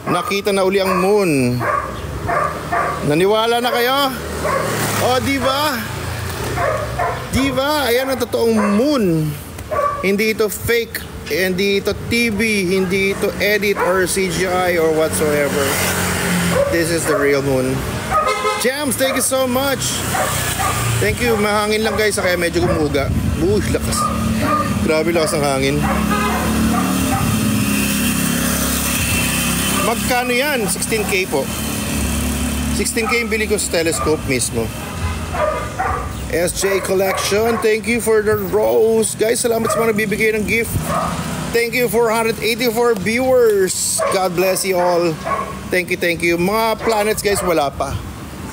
Nakita na uli ang moon. Naniwala na kayo? O, diba? Diba? Ayan ang totoong moon. Hindi ito fake. Hindi ito TV. Hindi ito edit or CGI or whatsoever. This is the real moon. Jams, thank you so much. Thank you. Mahangin lang guys, kaya medyo gumuga. Lakas. Grabe lakas ng hangin. Magkano yan? 16K po. 16K yung bili ko sa telescope mismo. SJ Collection, thank you for the rose. Guys, salamat sa mga nagbibigay ng gift. Thank you for 184 viewers. God bless you all. Thank you, thank you. Mga planets guys, wala pa.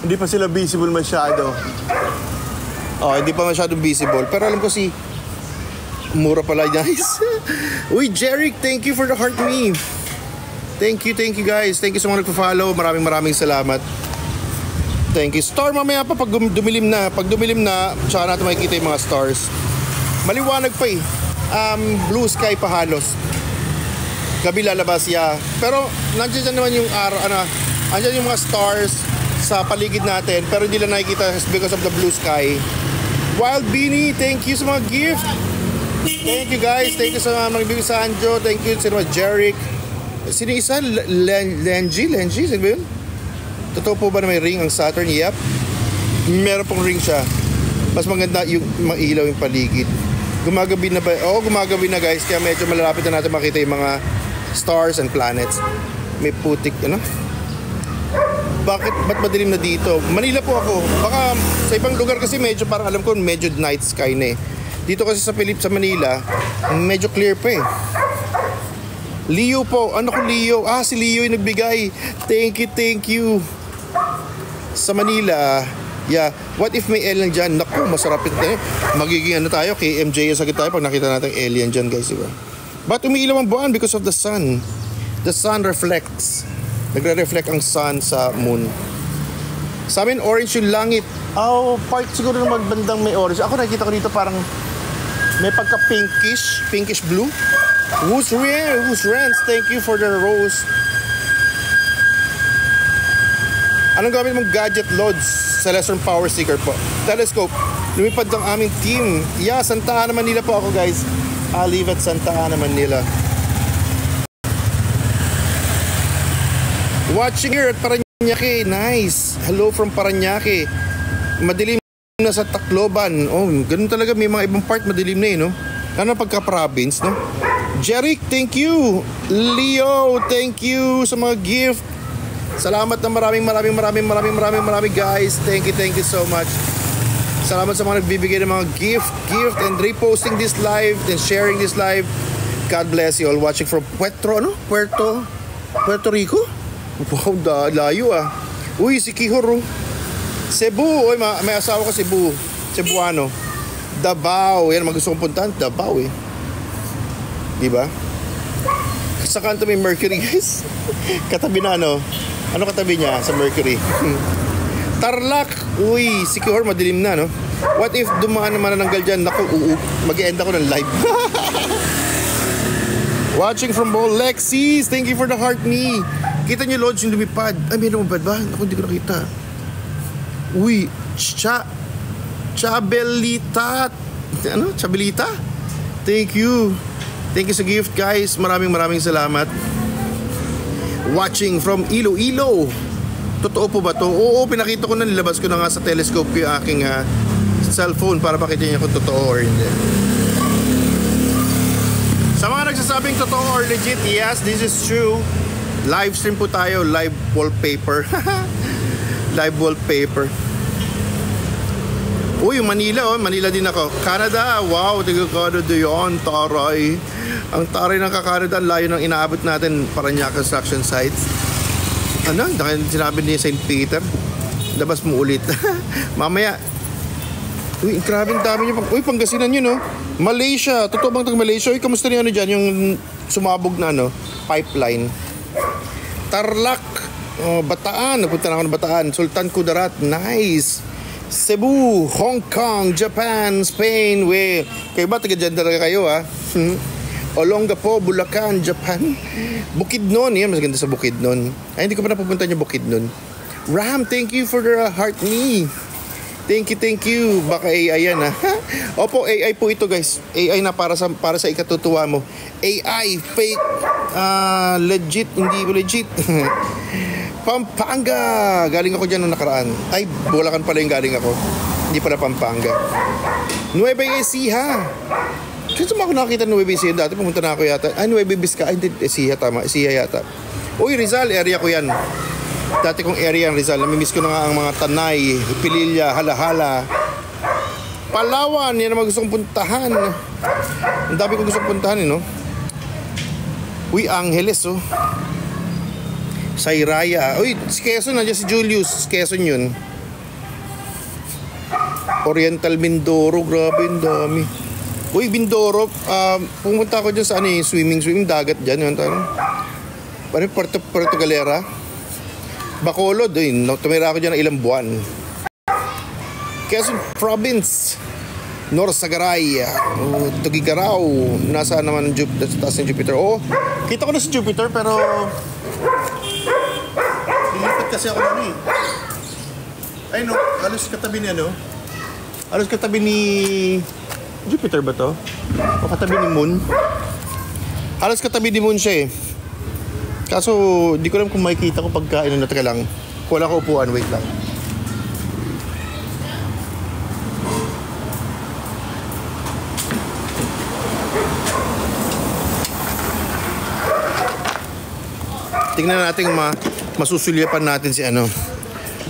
Hindi pa sila visible masyado. Oh, hindi pa masyado visible. Pero alam ko si mura pala guys. Uy, Jeric, thank you for the heart me. Thank you guys. Thank you sa mga nagpa-follow. Maraming salamat. Thank you. Star mamaya pa pag dumilim na. Pag dumilim na, tsaka natin makikita yung mga stars. Maliwanag pa eh. Blue sky pa halos. Gabi lalabas ya. Pero nandiyan naman yung andyan yung mga stars sa paligid natin. Pero hindi lang nakikita because of the blue sky. Wild Beanie, thank you sa mga gift. Thank you guys. Thank you sa mga bibig sa Anjo. Thank you sa mga Jeric. Sino isa? Lenji? Sino ba yun? Totoo po ba na may ring ang Saturn? Yep. Meron pong ring siya. Mas maganda yung ilaw yung paligid. Gumagabi na ba? Oo, gumagabi na guys. Kaya medyo malalapit na natin makita yung mga stars and planets. May putik, Ba't madilim na dito? Manila po ako. Baka sa ibang lugar kasi medyo parang alam ko medyo night sky na eh. Dito kasi sa Manila, medyo clear pa eh. Leo po. Ano ko Leo? Si Leo yung nagbigay. Thank you. Sa Manila, yeah. What if may alien dyan? Naku, masarap ito eh. Magiging tayo, KMJ yung sakit tayo pag nakita natin alien dyan guys, diba? But umiilaw ang buwan because of the sun. The sun reflects. Nagre-reflect ang sun sa moon. Sa amin, orange yung langit. Part siguro na magbandang may orange. Ako nakikita ko dito parang may pinkish blue. Who's Rance? Thank you for the rose. Anong gamit mong gadget loads? Celestron Power Seeker po. Telescope. Lumipad ang aming team. Yeah, Santa Ana, Manila po ako guys. I live at Santa Ana, Manila. Watching here at Parañaque. Nice. Hello from Parañaque. Madilim na sa Tacloban. Ganun talaga. May mga ibang part madilim na no? Ano pagka-province, no? Jeric, thank you. Leo, thank you sa mga gift. Salamat na maraming guys. Thank you so much. Salamat sa mga nagbibigay ng mga gift and reposting this live and sharing this live. God bless you all. Watching from Puerto Rico? Wow, layo Uy, si Kihoro. Cebu. Uy, may asawa ka Cebu. Cebuano. Davao. Yan, gusto kong puntahan. Davao eh. Diba? Sa kanto may Mercury guys. Katabi na Ano katabi niya sa Mercury? Tarlac. Uy, si Kihor madilim na no? What if dumaan naman na nanggal dyan? Naku, mag-e-end ako ng live. Watching from Bowl Lexis. Thank you for the heart me. Kita niyo Lodge yung lumipad. Ay, may lumipad ba? Naku, hindi ko nakita. Uy, Chabelita. Chabelita? Thank you sa gift guys. Maraming salamat. Watching from Iloilo. Totoo po ba to? Oo, pinakita ko na, nilabas ko na nga sa telescope ko yung aking cellphone para makita niyo kung totoo or hindi. Sa mga nagsasabing totoo or legit, yes, this is true. Live stream po tayo, live wallpaper. Live wallpaper. Uy, Manila Manila din ako. Canada, wow, taga Canada yun, taray. Ang taray ng Canada, layo ng inaabot natin Parañaque construction sites. Sinabi ni St. Peter, labas mo ulit. Mamaya. Uy, grabe ang dami niyo. Uy, Pangasinan yun Malaysia, totoo bang tag Malaysia? Uy, kamusta niyo dyan, yung sumabog na pipeline. Tarlac, Bataan, napunta na ako ng Bataan. Sultan Kudarat, nice. Cebu, Hong Kong, Japan, Spain, kayo ba taga dyan talaga kayo Olongapo, Bulacan, Japan. Bukidnon, yan mas ganda sa Bukidnon. Ay, hindi ko pa napupunta yung Bukidnon. Ram, thank you for the heart me. Thank you. Baka AI yan ha. Opo, AI po ito guys. AI na para sa ikatutuwa mo. AI, fake, legit, hindi legit. Pampanga. Galing ako dyan nung nakaraan. Ay, Bulacan pala yung galing ako. Hindi pala Pampanga. Nueva Ecija. Kasi ako nakakita ng Nueva Ecija dati. Pumunta na ako yata. Ay, Nueva Vizcaya. Ay, hindi. Ecija tama. Ecija yata. Uy, Rizal. Area ko yan. Dati kong area ang Rizal. Namimiss ko na nga ang mga Tanay, Pililla, Halahala. Palawan. Yan naman gusto kong puntahan. Ang dami kong gusto kong puntahan no? Uy, Angeles oh. Sayraya. Uy, si Quezon. Nandiyan si Julius. Quezon yun. Oriental Mindoro. Grabe, ang dami. Uy, Mindoro. Pumunta ako dyan sa swimming dagat dyan. Parang Puerto Galera. Bacolod, tumira ako dyan ng ilang buwan. Quezon Province, North Sagaray, Tugigaraw. Nasaan naman sa taas ng Jupiter? Oh, kita ko na si Jupiter pero lilipat kasi ako na Ay no, halos katabi niya no? Halos katabi ni Jupiter ba to? O katabi ni Moon? Halos katabi ni Moon siya Kaso, di ko alam kung makikita ko pagkain na teka lang. Wala ko upuan, wait lang. Tingnan natin masusulyapan natin si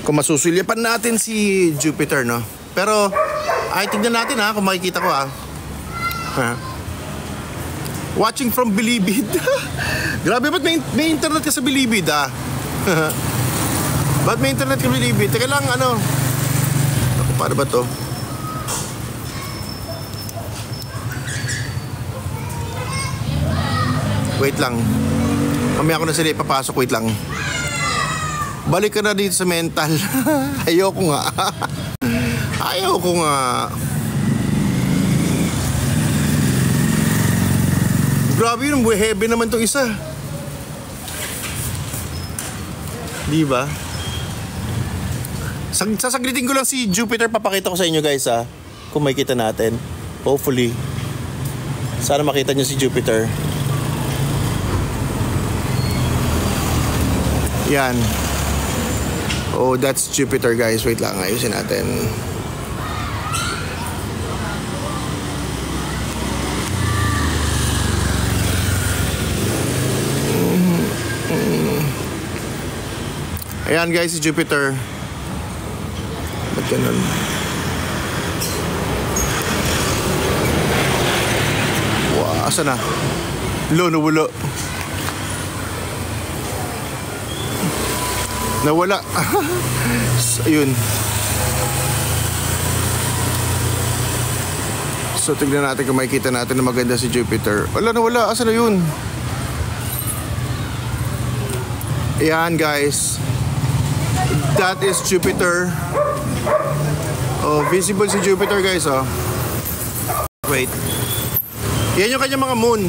Kung masusulyapan natin si Jupiter, no? Pero, tingnan natin kung makikita ko Watching from Bilibid. Grabe, ba't may internet ka sa Bilibid Ba't may internet ka sa Bilibid? Teka lang, Ako, paano ba to? Wait lang. Mamaya ako na sila ipapasok, wait lang. Balik ka na dito sa mental. Ayoko nga. Grabe yun, heavy naman itong isa. Di ba? Sasaglitin ko lang si Jupiter, papakita ko sa inyo guys kung makikita natin. Hopefully. Sana makita nyo si Jupiter. Yan. Oh, that's Jupiter guys. Wait lang, ayusin natin. Ayan guys, si Jupiter. Ba't ganun? Wow, asa na? Nawala. Nawala. Ayun. So, tignan natin kung makikita natin na maganda si Jupiter. Nawala. Asa na yun? Ayan guys. That is Jupiter. Oh, visible si Jupiter guys Wait. Yan yung kanyang mga moon.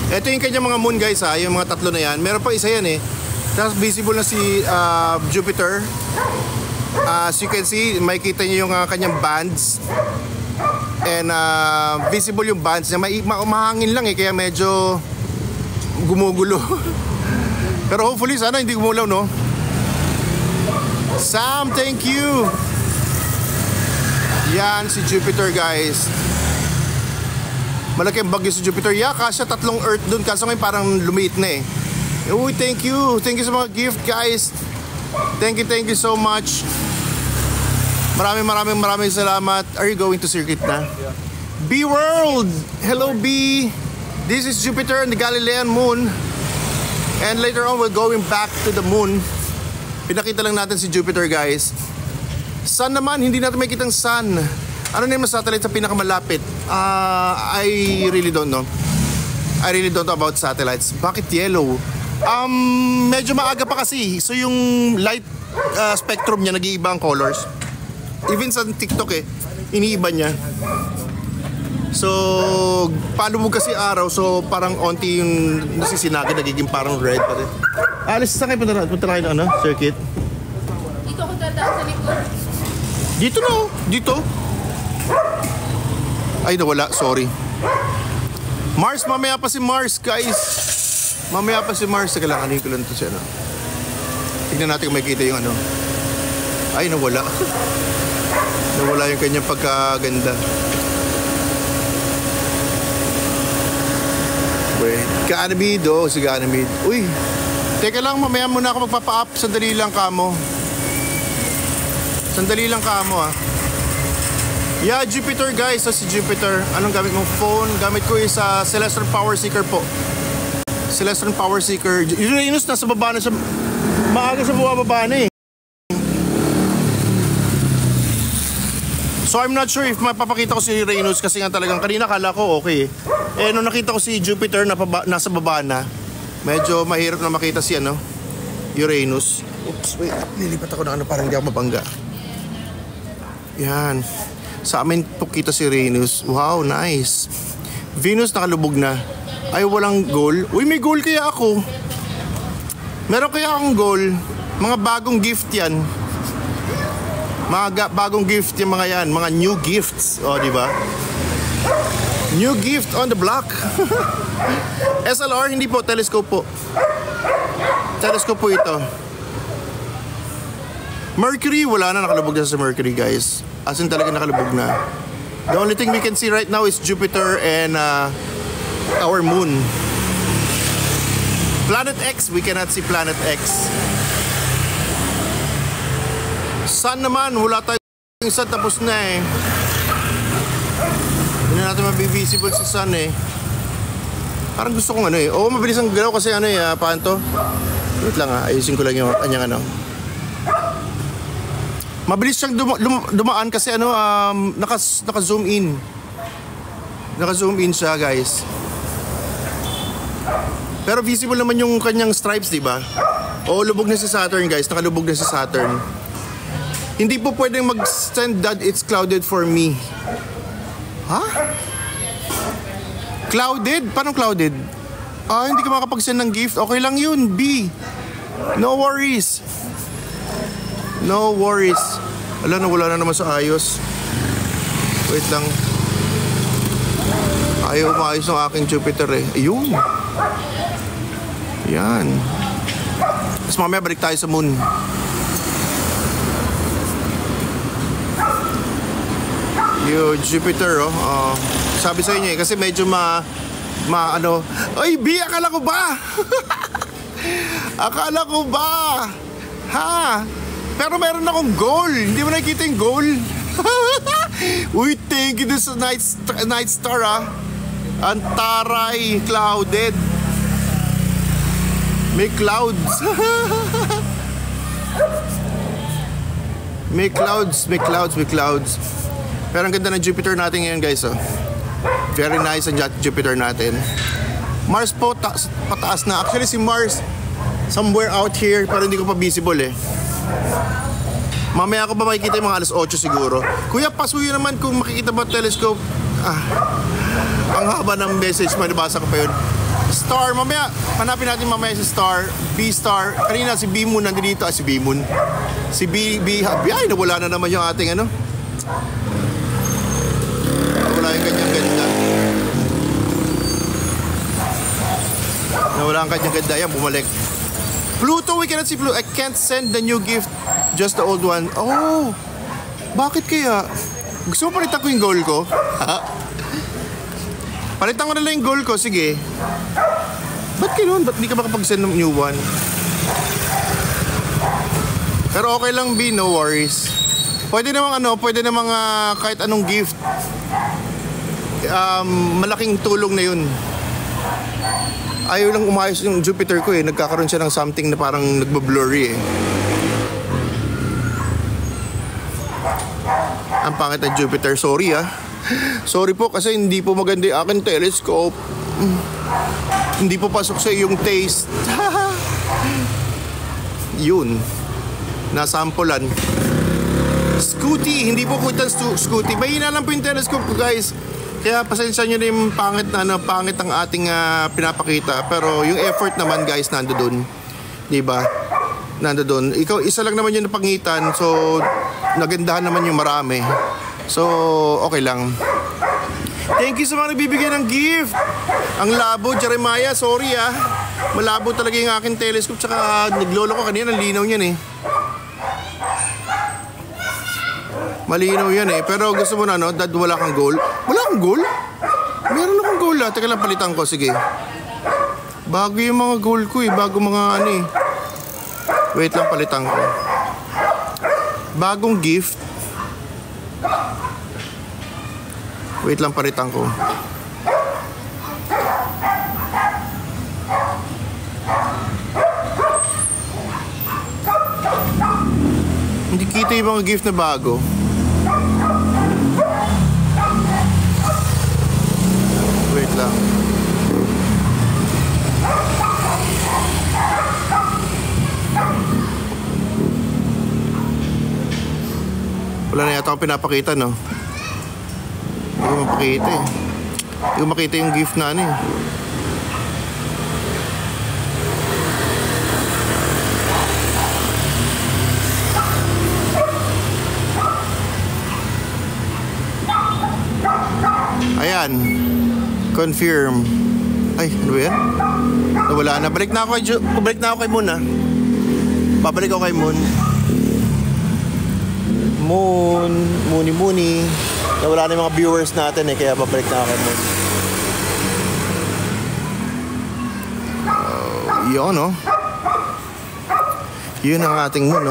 Ito yung kanyang mga moon guys yung mga tatlo na yan. Meron pa isa yan Tapos visible na si Jupiter. As you can see, makikita nyo yung kanyang bands. And visible yung bands niya. Mahangin lang kaya medyo gumugulo. Pero hopefully sana hindi gumulaw no. Sam, thank you. Yan si Jupiter guys. Malaki ang bagyo sa Jupiter. Kasya 3 Earth dun. Kaso ngayon parang lumiit na Uy, thank you. Thank you sa mga gift guys. Thank you so much. Maraming salamat. Are you going to circuit na? Yeah. B World. Hello B. This is Jupiter and the Galilean moon. And later on we're going back to the moon. Pinakita lang natin si Jupiter guys. Sun naman, hindi natin makikita ang sun. Ano na yung satellite sa pinakamalapit? I really don't know. I really don't know about satellites. Bakit yellow? Medyo maaga pa kasi. So yung light spectrum niya nag-iiba ang colors. Even sa TikTok iniiba niya. So, palubog kasi araw, so parang onti yung nasisinagin, nagiging parang red pa rin. Alis, saan kayo punta na kayo ng circuit? Dito ako dadaan sa likod. Dito na, dito. Ay, nawala, sorry. Mars, mamaya pa si Mars, guys. Mamaya pa si Mars. Teka lang, ano yung kulanto siya, Tignan natin kung makikita yung Ay, nawala. Nawala yung kanyang pagkaganda. Wait, Ganymede, si Ganymede. Uy, teka lang, mamaya muna ako magpapa-up. Sandali lang kamo. Sandali lang kamo, Yeah, Jupiter guys, si Jupiter. Anong gamit mong phone? Gamit ko is Celestron Power Seeker po. Celestron Power Seeker. Uranus nasa baba na siya. Maaga siya bumababa na So I'm not sure if mapapakita ko si Uranus kasi nga talagang kanina kala ko okay. Nung nakita ko si Jupiter na nasa baba na, medyo mahirap na makita si Uranus. Oops, wait. Nilipat ako na parang hindi ako mabangga. Yan. Sa amin po kita si Uranus. Wow, nice. Venus nakalubog na. Ay, walang goal. Uy, may goal kaya ako. Meron kaya akong goal. Mga bagong gift yan. Mga bagong gift yung mga yan. Mga new gifts. O, di ba? New gift on the block. SLR, hindi po. Telescope po. Telescope po ito. Mercury, wala na. Nakalubog na sa Mercury, guys. As in talaga nakalubog na. The only thing we can see right now is Jupiter and our moon. Planet X, we cannot see Planet X. Sun naman, wala tayong sun, tapos na Hindi na natin mabivisible si sun Parang gusto kong Oo, mabilis ang galaw kasi paano to? Wait lang ayusin ko lang yung kanyang Mabilis siyang dumaan kasi naka-zoom in. Naka-zoom in siya, guys. Pero visible naman yung kanyang stripes, di ba? Oo, lubog na si Saturn, guys. Nakalubog na si Saturn. Hindi po pwedeng mag-send that it's clouded for me. Ha? Clouded? Paano clouded? Hindi ka makapag-send ng gift. Okay lang yun, B. No worries. No worries. Wala na naman sa ayos. Wait lang. Ayaw maayos ng aking Jupiter Ayun. Yan. Tapos mamaya balik tayo sa moon. Yung Jupiter sabi sa inyo kasi medyo Ay, B, akala ko ba? Akala ko ba? Ha? Pero meron akong goal. Hindi mo nakikita yung goal? Uy, thank you sa night star Antaray, clouded. May clouds. May clouds. Pero ang ganda ng Jupiter natin ngayon, guys. Very nice ang Jupiter natin. Mars po, pataas na. Actually, si Mars, somewhere out here, pero hindi ko pa visible Mamaya ko pa makikita yung mga alas 8 siguro. Kuya, pasuyo naman kung makikita ba telescope. Ang haba ng message, manibasa ko pa yun. Star, mamaya, hanapin natin mamaya si Star. B-Star. Kanina si B-Moon nandito. Si B-Moon. Si ay, nawala na naman yung ating Nawala yung kanyang ganda. Nawala ang kanyang ganda. Yan, bumalik. Pluto, we cannot see Pluto. I can't send the new gift, just the old one. Oh, bakit kaya? Gusto mo palitan ko yung goal ko? Palitan ko na lang yung goal ko, sige. Ba't ganoon? Ba't di ka makapag-send ng new one? Pero okay lang, B, no worries. Pwede namang kahit anong gift. Malaking tulong na yun. Ayaw lang umayos yung Jupiter ko Nagkakaroon siya ng something na parang nagbablurry Ang pangit ng Jupiter. Sorry Sorry po kasi hindi po maganda yung aking telescope. Hindi po pasok sa iyong taste. Yun. Nasampulan. Scooty. Hindi po kita Scooty. Mahina lang po yung telescope ko, guys. Kaya pasensya nyo na yung pangit ang ating pinapakita. Pero yung effort naman guys, nando dun. Diba? Nando dun. Ikaw, isa lang naman yung napangitan. So, nagandahan naman yung marami. So, okay lang. Thank you sa mga nagbibigay ng gift. Ang labo, Jeremiah, sorry malabo talaga yung aking telescope. Tsaka naglolo ko kanina, linaw niyan malinaw yan pero gusto mo na dad wala kang goal? Wala kang goal? Meron akong goal Teka lang, palitan ko, sige. Bago yung mga goal ko bago mga wait lang, palitan ko. Bagong gift. Wait lang, palitan ko. Hindi kita yung mga gift na bago. Wait lang. Wala na yata akong pinapakita, no? Hindi ko mapakita Hindi ko makita yung gift na Ayan. Confirm. Ay, ano ba yan? Nawala na. Balik na ako kay Moon Babalik ako kay Moon. Moony. Nawala na yung mga viewers natin kaya babalik na ako kay Moon. Yun Yun ang ating Moon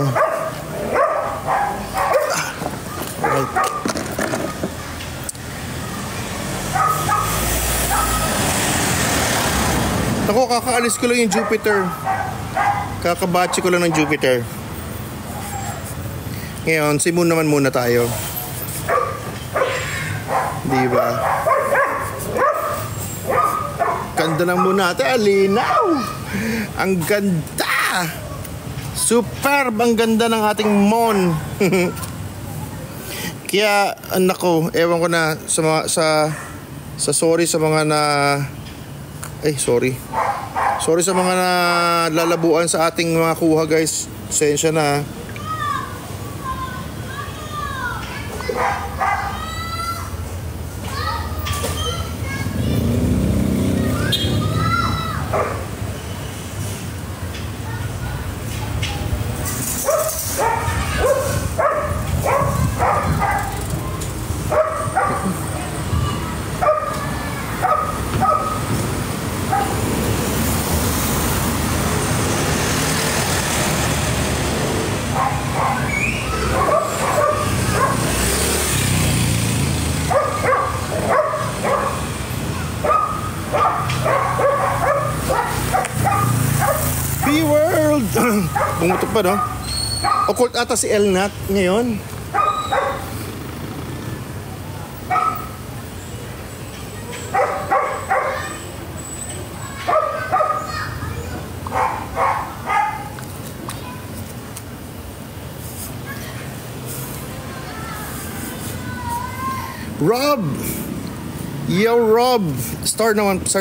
Alright. Ako, kakaalis ko lang yung Jupiter. Kakabatsi ko lang ng Jupiter. Ngayon, si Moon naman muna tayo. Diba? Ganda ng Moon natin. Alinaw! Ang ganda! Superb! Ang ganda ng ating Moon. Kaya, anak ko, ewan ko na sa sorry sa mga sorry sa mga lalabuan sa ating mga kuha guys. Pasensya na. Bumutok pa, no? Occult ata si Elnat ngayon. Rob! Yo, Rob! Star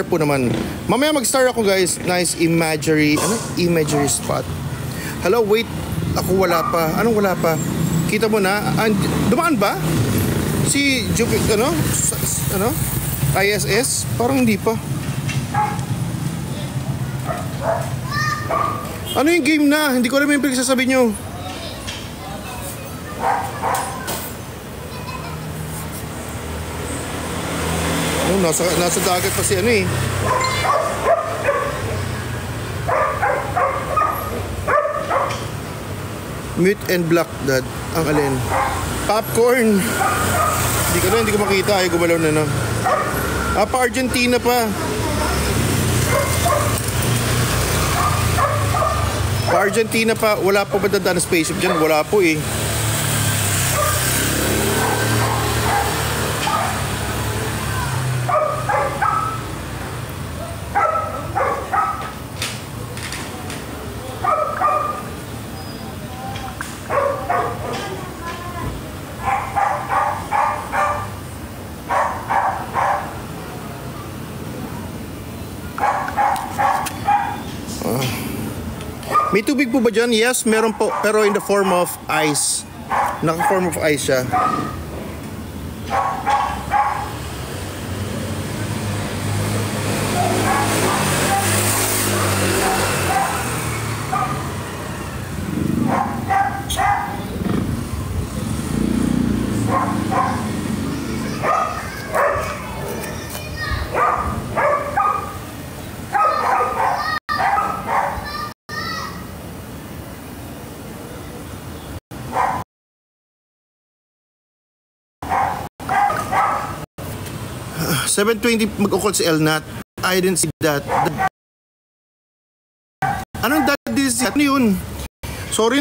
po naman. Mamaya mag-star ako, guys. Nice imagery. Imagery spot. Hello, wait. Ako wala pa. Anong wala pa? Kita mo na? Dumaan ba? Si Jupiter, ISS? Parang hindi pa. Ano yung game na? Hindi ko alam yung pinagsasabi nyo. Nasa dagat pa si Mute and block, Dad. Ang alin? Popcorn. Hindi ko makita. Ay, gumalaw na. Pa Argentina pa. Pa Argentina pa. Wala pa ba dadaan na spaceship dyan? Wala po eh. tubig po ba dyan? Yes, meron po. Pero in the form of ice. Naka-form of ice siya. $720 mag-ukol si Elnat. I didn't see that. Anong that this? Ano yun? Sorry,